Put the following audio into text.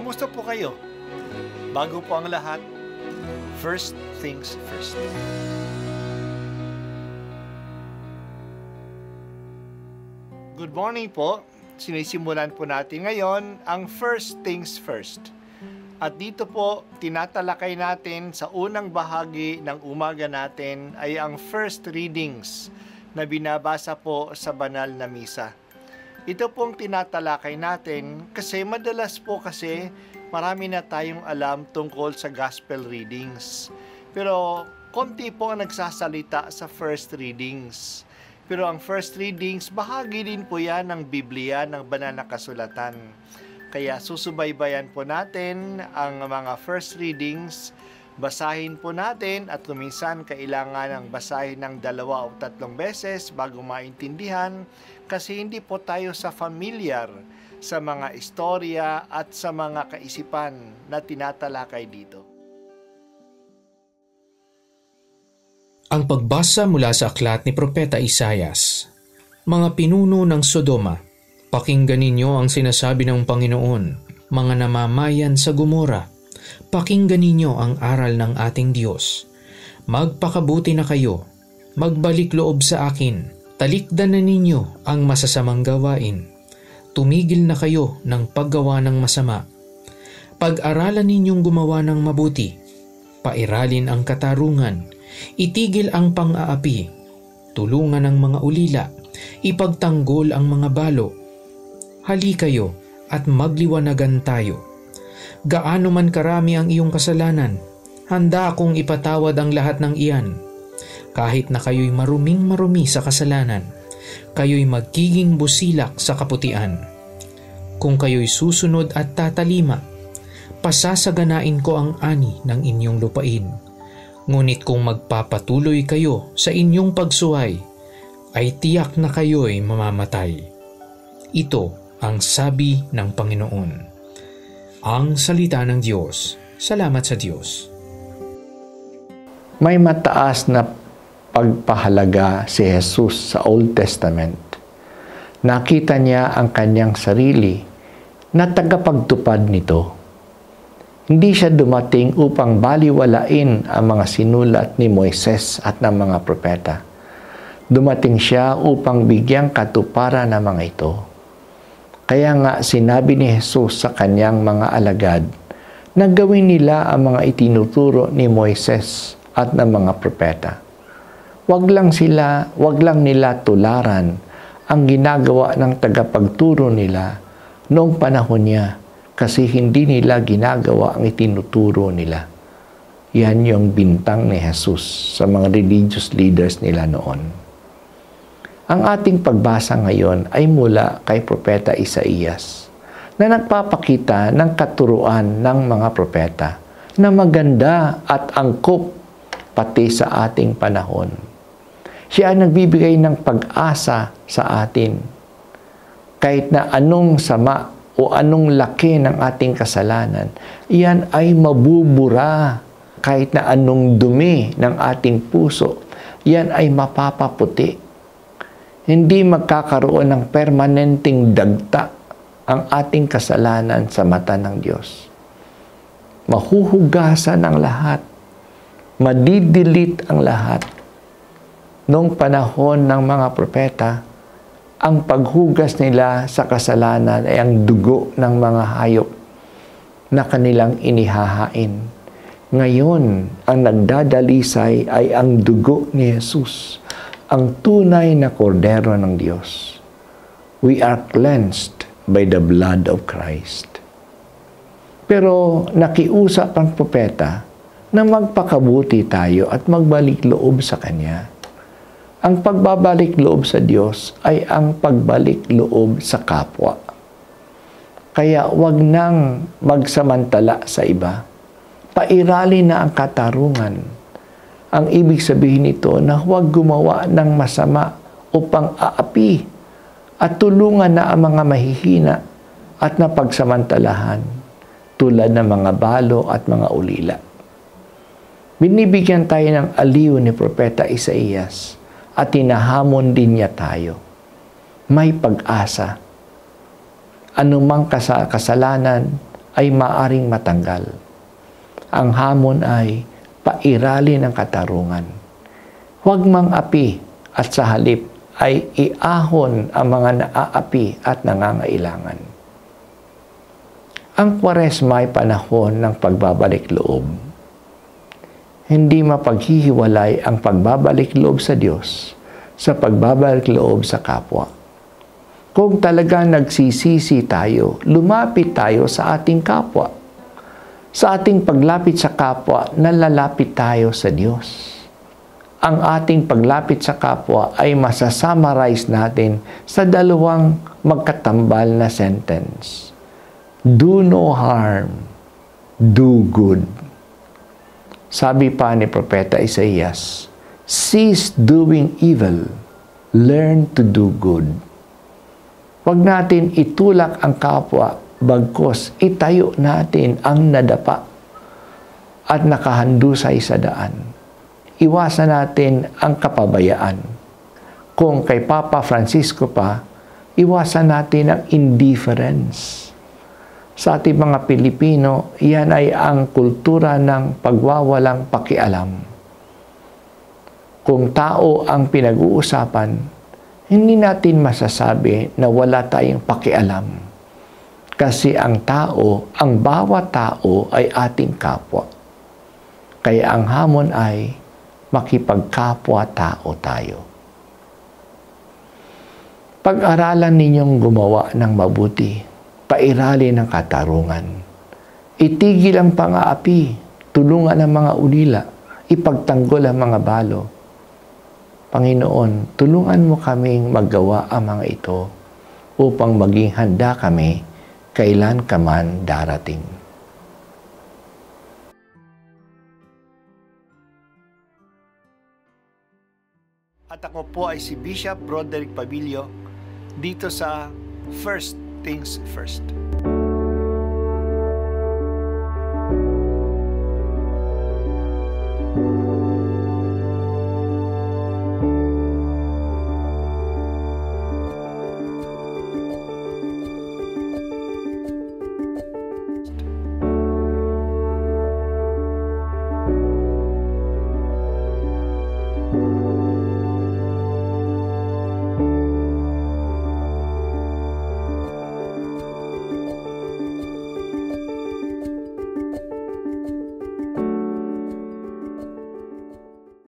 Kumusta po kayo? Bago po ang lahat, first things first. Good morning po. Sinisimulan po natin ngayon ang first things first. At dito po, tinatalakay natin sa unang bahagi ng umaga natin ay ang first readings na binabasa po sa banal na misa. Ito pong tinatalakay natin kasi madalas po marami na tayong alam tungkol sa gospel readings. Pero konti po ang nagsasalita sa first readings. Pero ang first readings, bahagi din po yan ng Biblia, ng banal na kasulatan. Kaya susubaybayan po natin ang mga first readings, basahin po natin at kuminsan kailangan ng basahin ng 2 o 3 beses bago maintindihan kasi hindi po tayo familiar sa mga istorya at sa mga kaisipan na tinatalakay dito. Ang pagbasa mula sa aklat ni Propeta Isaias. Mga pinuno ng Sodoma, pakinggan ninyo ang sinasabi ng Panginoon. Mga namamayan sa Gomora, pakinggan ninyo ang aral ng ating Diyos. Magpakabuti na kayo, magbalik loob sa akin, talikdan na ninyo ang masasamang gawain. Tumigil na kayo ng paggawa ng masama. Pag-aralan ninyong gumawa ng mabuti, pairalin ang katarungan, itigil ang pang-aapi, tulungan ang mga ulila, ipagtanggol ang mga balo. Hali kayo at magliwanagan tayo. Gaano man karami ang iyong kasalanan, handa akong ipatawad ang lahat ng iyan. Kahit na kayo'y maruming-marumi sa kasalanan, kayo'y magiging busilak sa kaputian. Kung kayo'y susunod at tatalima, pasasaganain ko ang ani ng inyong lupain. Ngunit kung magpapatuloy kayo sa inyong pagsuway, ay tiyak na kayo'y mamamatay. Ito ang sabi ng Panginoon. Ang salita ng Diyos. Salamat sa Diyos. May mataas na pagpahalaga si Jesus sa Old Testament. Nakita niya ang kanyang sarili na tagapagtupad nito. Hindi siya dumating upang baliwalain ang mga sinulat ni Moises at ng mga propeta. Dumating siya upang bigyang katuparan ng mga ito. Kaya nga sinabi ni Jesus sa kanyang mga alagad na gawin nila ang mga itinuturo ni Moises at ng mga propeta. Wag lang nila tularan ang ginagawa ng tagapagturo nila noong panahon niya. Kasi hindi nila ginagawa ang itinuturo nila. Yan yung bintang ni Jesus sa mga religious leaders nila noon. Ang ating pagbasa ngayon ay mula kay Propeta Isaias na nagpapakita ng katuruan ng mga propeta na maganda at angkop pati sa ating panahon. Siya ang nagbibigay ng pag-asa sa atin. Kahit na anong sama o anong laki ng ating kasalanan, iyan ay mabubura. Kahit na anong dumi ng ating puso, iyan ay mapapaputi. Hindi magkakaroon ng permanenteng dagta ang ating kasalanan sa mata ng Diyos. Mahuhugasan ang lahat. Madidelete ang lahat. Noong panahon ng mga propeta, ang paghugas nila sa kasalanan ay ang dugo ng mga hayop na kanilang inihahain. Ngayon, ang nagdadalisay ay ang dugo ni Jesus, ang tunay na kordero ng Diyos. We are cleansed by the blood of Christ. Pero nakiusap ang propeta na magpakabuti tayo at magbalik loob sa Kanya. Ang pagbabalik loob sa Diyos ay ang pagbalik loob sa kapwa. Kaya wag nang magsamantala sa iba. Pairali na ang katarungan. Ang ibig sabihin nito na huwag gumawa ng masama o pang-aapi at tulungan na ang mga mahihina at napagsamantalahan tulad ng mga balo at mga ulila. Binibigyan tayo ng aliw ni Propeta Isaias at tinahamon din niya tayo. May pag-asa. Anumang kasalanan, ay maaring matanggal. Ang hamon ay pairali ng katarungan. Huwag mang api at sa halip ay iahon ang mga naaapi at nangangailangan. Ang Kwaresma ay panahon ng pagbabalik loob. Hindi mapaghihiwalay ang pagbabalik loob sa Diyos sa pagbabalik loob sa kapwa. Kung talagang nagsisisi tayo, lumapit tayo sa ating kapwa. Sa ating paglapit sa kapwa, nalalapit tayo sa Diyos. Ang ating paglapit sa kapwa ay masasummarize natin sa dalawang magkatambal na sentence. Do no harm, do good. Sabi pa ni Propeta Isaías, cease doing evil, learn to do good. Huwag natin itulak ang kapwa, bagkos itayo natin ang nadapa at nakahandusay sa daan. Iwasan natin ang kapabayaan. Kung kay Papa Francisco pa, iwasan natin ang indifference. Sa ating mga Pilipino, yan ay ang kultura ng pagwawalang pakialam. Kung tao ang pinag-uusapan, hindi natin masasabi na wala tayong pakialam. Kasi ang tao, ang bawat tao ay ating kapwa. Kaya ang hamon ay makipagkapwa-tao tayo. Pag-aralan ninyong gumawa ng mabuti, pairali ng katarungan. Itigil ang pang-aapi, tulungan ang mga ulila, ipagtanggol ang mga balo. Panginoon, tulungan mo kaming maggawa ang mga ito upang maging handa kami kailan ka man darating. At ako po ay si Bishop Broderick Pabilio dito sa First Things First.